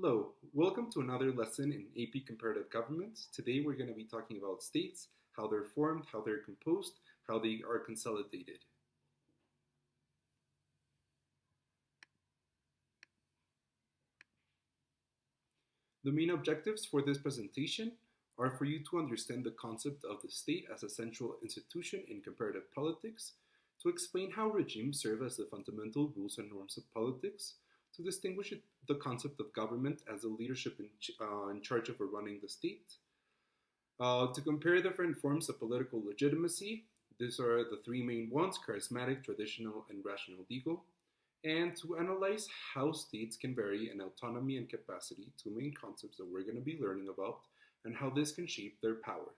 Hello, welcome to another lesson in AP Comparative Government. Today we're going to be talking about states, how they're formed, how they're composed, how they are consolidated. The main objectives for this presentation are for you to understand the concept of the state as a central institution in comparative politics, to explain how regimes serve as the fundamental rules and norms of politics, to distinguish the concept of government as the leadership in charge of running the state, to compare different forms of political legitimacy. These are the three main ones: charismatic, traditional, and rational legal. And to analyze how states can vary in autonomy and capacity, two main concepts that we're going to be learning about, and how this can shape their power.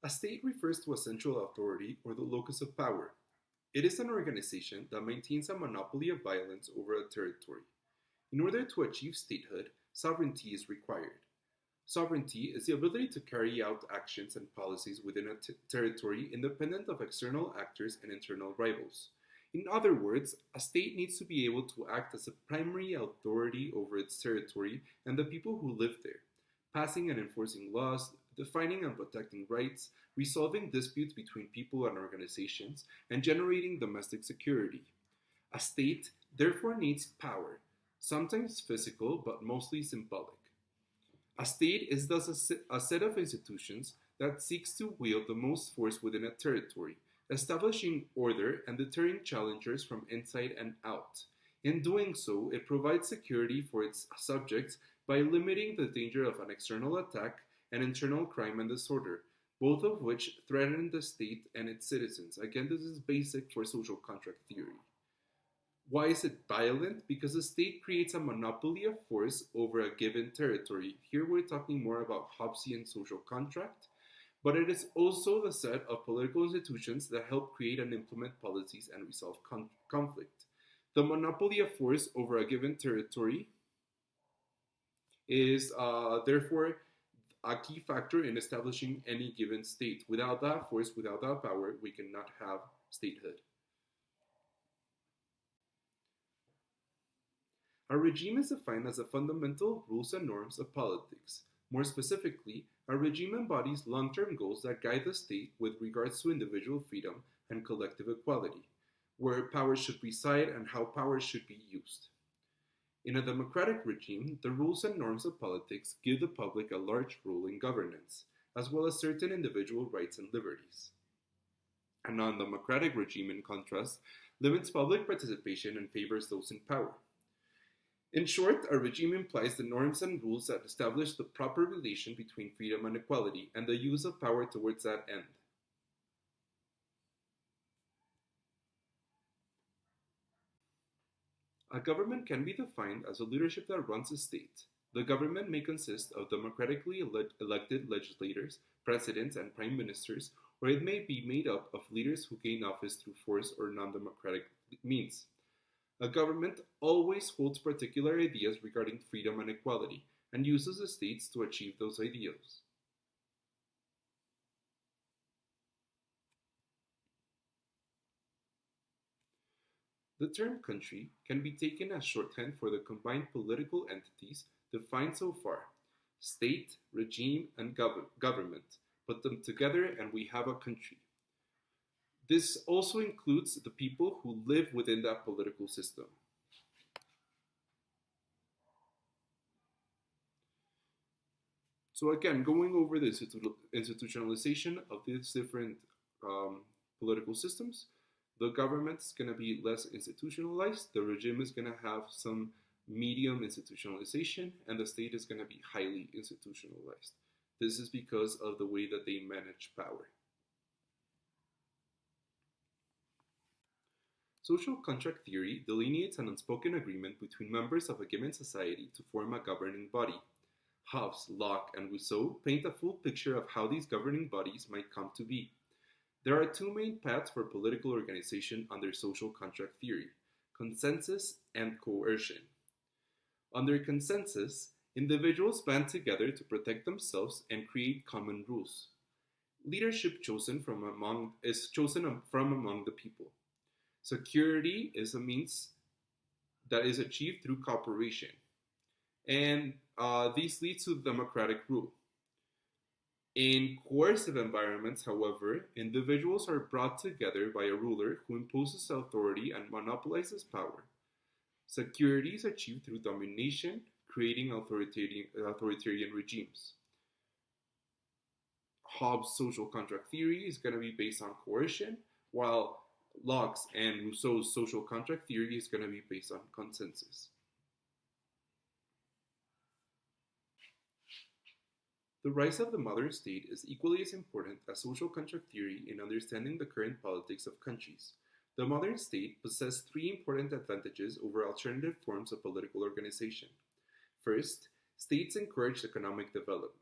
A state refers to a central authority or the locus of power. It is an organization that maintains a monopoly of violence over a territory. In order to achieve statehood, sovereignty is required. Sovereignty is the ability to carry out actions and policies within a territory independent of external actors and internal rivals. In other words, a state needs to be able to act as a primary authority over its territory and the people who live there, passing and enforcing laws, defining and protecting rights, resolving disputes between people and organizations, and generating domestic security. A state therefore needs power, sometimes physical but mostly symbolic. A state is thus a set of institutions that seeks to wield the most force within a territory, establishing order and deterring challengers from inside and out. In doing so, it provides security for its subjects by limiting the danger of an external attack and internal crime and disorder, both of which threaten the state and its citizens. Again, this is basic for social contract theory. Why is it violent? Because the state creates a monopoly of force over a given territory. Here we're talking more about Hobbesian social contract, but it is also the set of political institutions that help create and implement policies and resolve conflict. The monopoly of force over a given territory is therefore a key factor in establishing any given state. Without that force, without that power, we cannot have statehood. A regime is defined as the fundamental rules and norms of politics. More specifically, a regime embodies long-term goals that guide the state with regards to individual freedom and collective equality, where power should reside and how power should be used. In a democratic regime, the rules and norms of politics give the public a large role in governance, as well as certain individual rights and liberties. A non-democratic regime, in contrast, limits public participation and favors those in power. In short, a regime implies the norms and rules that establish the proper relation between freedom and equality and the use of power towards that end. A government can be defined as a leadership that runs a state. The government may consist of democratically elected legislators, presidents, and prime ministers, or it may be made up of leaders who gain office through force or non-democratic means. A government always holds particular ideas regarding freedom and equality, and uses the states to achieve those ideals. The term country can be taken as shorthand for the combined political entities defined so far: state, regime, and government. Put them together and we have a country. This also includes the people who live within that political system. So again, going over the institutionalization of these different political systems, the government's going to be less institutionalized, the regime is going to have some medium institutionalization, and the state is going to be highly institutionalized. This is because of the way that they manage power. Social contract theory delineates an unspoken agreement between members of a given society to form a governing body. Hobbes, Locke, and Rousseau paint a full picture of how these governing bodies might come to be. There are two main paths for political organization under social contract theory: consensus and coercion. Under consensus, individuals band together to protect themselves and create common rules. Leadership is chosen from among the people. Security is a means that is achieved through cooperation. And these lead to democratic rule. In coercive environments, however, individuals are brought together by a ruler who imposes authority and monopolizes power. Security is achieved through domination, creating authoritarian regimes. Hobbes' social contract theory is going to be based on coercion, while Locke's and Rousseau's social contract theory is going to be based on consensus. The rise of the modern state is equally as important as social contract theory in understanding the current politics of countries. The modern state possesses three important advantages over alternative forms of political organization. First, states encouraged economic development.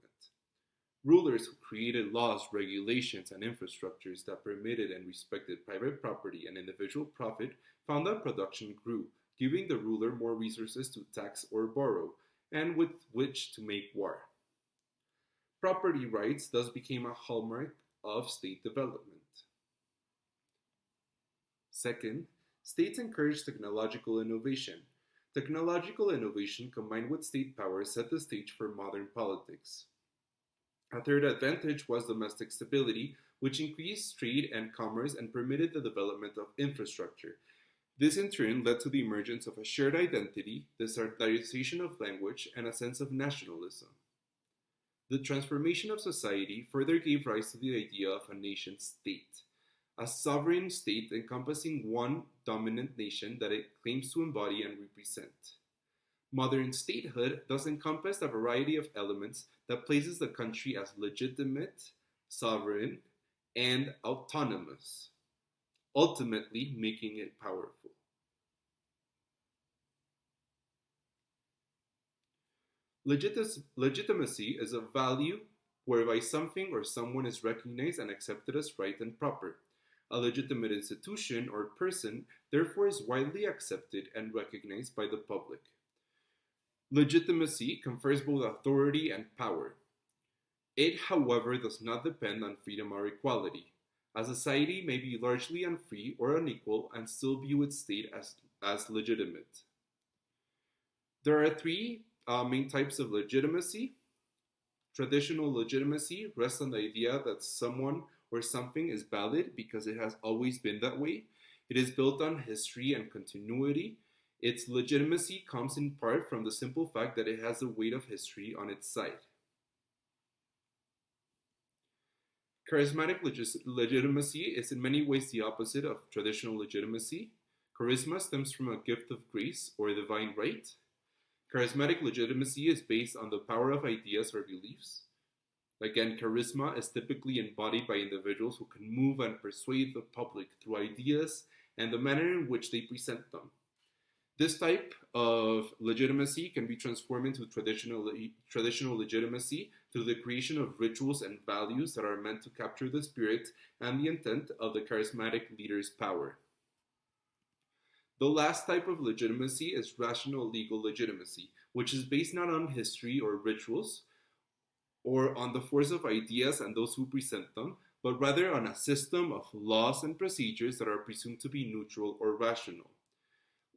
Rulers who created laws, regulations, and infrastructures that permitted and respected private property and individual profit found that production grew, giving the ruler more resources to tax or borrow, and with which to make war. Property rights thus became a hallmark of state development. Second, states encouraged technological innovation. Technological innovation combined with state power set the stage for modern politics. A third advantage was domestic stability, which increased trade and commerce and permitted the development of infrastructure. This in turn led to the emergence of a shared identity, the standardization of language, and a sense of nationalism. The transformation of society further gave rise to the idea of a nation state, a sovereign state encompassing one dominant nation that it claims to embody and represent. Modern statehood thus encompassed a variety of elements that places the country as legitimate, sovereign, and autonomous, ultimately making it powerful. Legitimacy is a value whereby something or someone is recognized and accepted as right and proper. A legitimate institution or person therefore is widely accepted and recognized by the public. Legitimacy confers both authority and power. It, however, does not depend on freedom or equality. A society may be largely unfree or unequal and still view its state as legitimate. There are three main types of legitimacy. Traditional legitimacy rests on the idea that someone or something is valid because it has always been that way. It is built on history and continuity. Its legitimacy comes in part from the simple fact that it has the weight of history on its side. Charismatic legitimacy is in many ways the opposite of traditional legitimacy. Charisma stems from a gift of grace or divine right. Charismatic legitimacy is based on the power of ideas or beliefs. Again, charisma is typically embodied by individuals who can move and persuade the public through ideas and the manner in which they present them. This type of legitimacy can be transformed into traditional legitimacy through the creation of rituals and values that are meant to capture the spirit and the intent of the charismatic leader's power. The last type of legitimacy is rational legal legitimacy, which is based not on history or rituals, or on the force of ideas and those who present them, but rather on a system of laws and procedures that are presumed to be neutral or rational.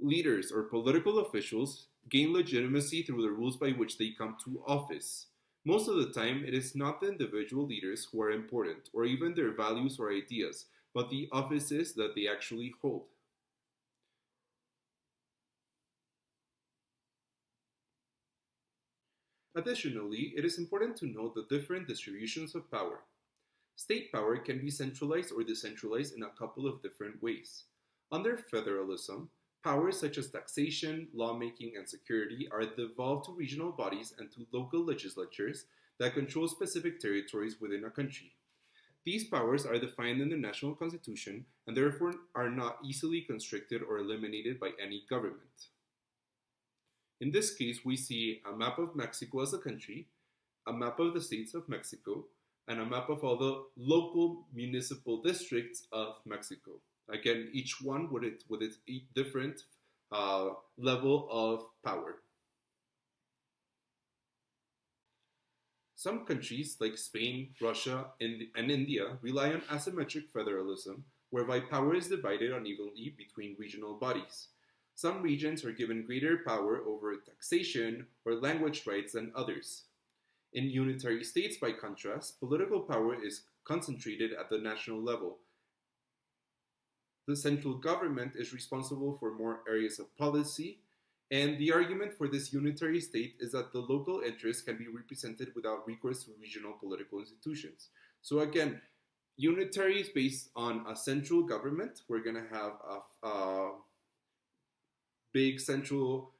Leaders or political officials gain legitimacy through the rules by which they come to office. Most of the time, it is not the individual leaders who are important, or even their values or ideas, but the offices that they actually hold. Additionally, it is important to note the different distributions of power. State power can be centralized or decentralized in a couple of different ways. Under federalism, powers such as taxation, lawmaking, and security are devolved to regional bodies and to local legislatures that control specific territories within a country. These powers are defined in the national constitution and therefore are not easily constricted or eliminated by any government. In this case, we see a map of Mexico as a country, a map of the states of Mexico, and a map of all the local municipal districts of Mexico. Again, each one with its different level of power. Some countries, like Spain, Russia, and India, rely on asymmetric federalism, whereby power is divided unevenly between regional bodies. Some regions are given greater power over taxation or language rights than others. In unitary states, by contrast, political power is concentrated at the national level. The central government is responsible for more areas of policy, and the argument for this unitary state is that the local interests can be represented without recourse to regional political institutions. So again, unitary is based on a central government. We're going to have a big central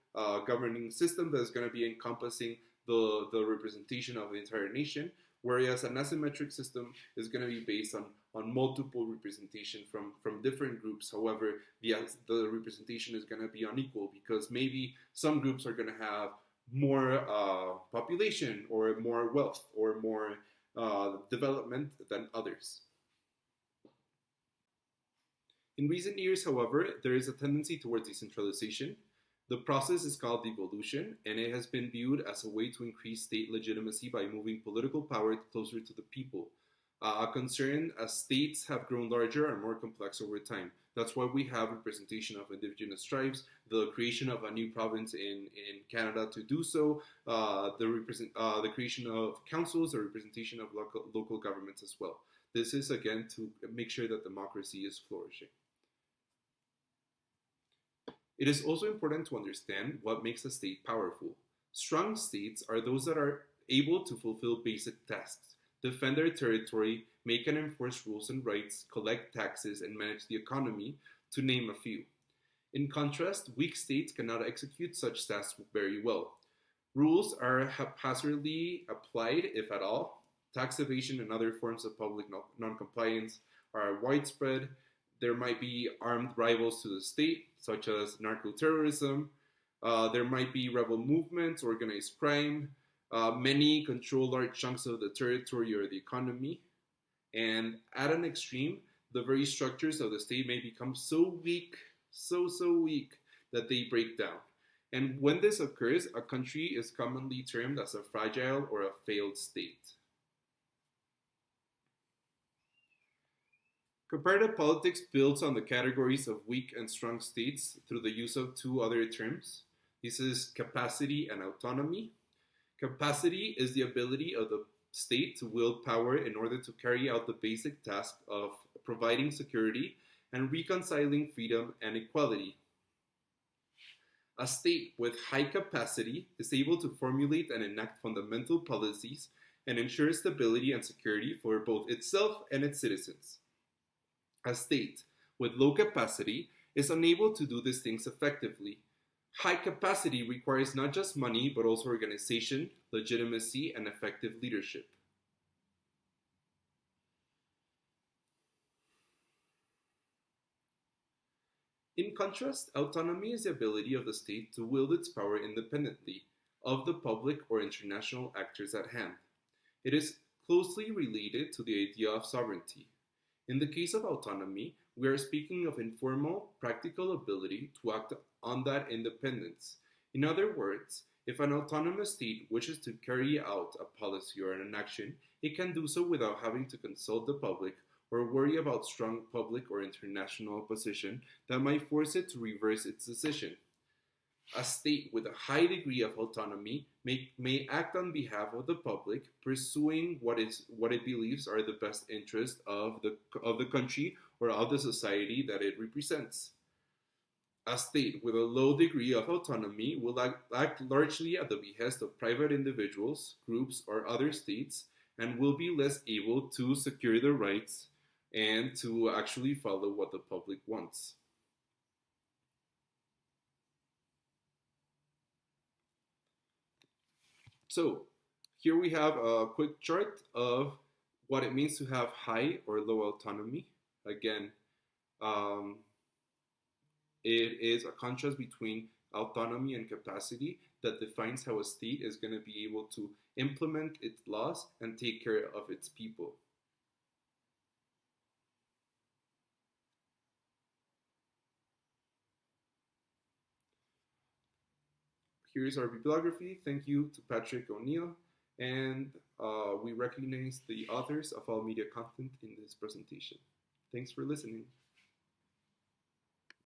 governing system that's going to be encompassing the representation of the entire nation, whereas an asymmetric system is going to be based on multiple representation from different groups. However, the representation is going to be unequal because maybe some groups are going to have more population or more wealth or more development than others. In recent years, however, there is a tendency towards decentralization. The process is called devolution, and it has been viewed as a way to increase state legitimacy by moving political power closer to the people. A concern as states have grown larger and more complex over time. That's why we have representation of indigenous tribes, the creation of a new province in Canada to do so, the creation of councils, the representation of local governments as well. This is, again, to make sure that democracy is flourishing. It is also important to understand what makes a state powerful. Strong states are those that are able to fulfill basic tasks, defend their territory, make and enforce rules and rights, collect taxes, and manage the economy, to name a few. In contrast, weak states cannot execute such tasks very well. Rules are haphazardly applied, if at all. Tax evasion and other forms of public non-compliance are widespread. There might be armed rivals to the state, such as narco-terrorism. There might be rebel movements, organized crime. Many control large chunks of the territory or the economy. And at an extreme, the very structures of the state may become so weak, so weak, that they break down. And when this occurs, a country is commonly termed as a fragile or a failed state. Comparative politics builds on the categories of weak and strong states through the use of two other terms. This is capacity and autonomy. Capacity is the ability of the state to wield power in order to carry out the basic task of providing security and reconciling freedom and equality. A state with high capacity is able to formulate and enact fundamental policies and ensure stability and security for both itself and its citizens. A state with low capacity is unable to do these things effectively. High capacity requires not just money, but also organization, legitimacy, and effective leadership. In contrast, autonomy is the ability of the state to wield its power independently of the public or international actors at hand. It is closely related to the idea of sovereignty. In the case of autonomy, we are speaking of informal, practical ability to act on that independence. In other words, if an autonomous state wishes to carry out a policy or an action, it can do so without having to consult the public or worry about strong public or international opposition that might force it to reverse its decision. A state with a high degree of autonomy may act on behalf of the public, pursuing what it believes are the best interests of the country or of the society that it represents. A state with a low degree of autonomy will act largely at the behest of private individuals, groups, or other states, and will be less able to secure their rights and to actually follow what the public wants. So here we have a quick chart of what it means to have high or low autonomy. Again, it is a contrast between autonomy and capacity that defines how a state is going to be able to implement its laws and take care of its people. Here's our bibliography. Thank you to Patrick O'Neill, and we recognize the authors of all media content in this presentation. Thanks for listening.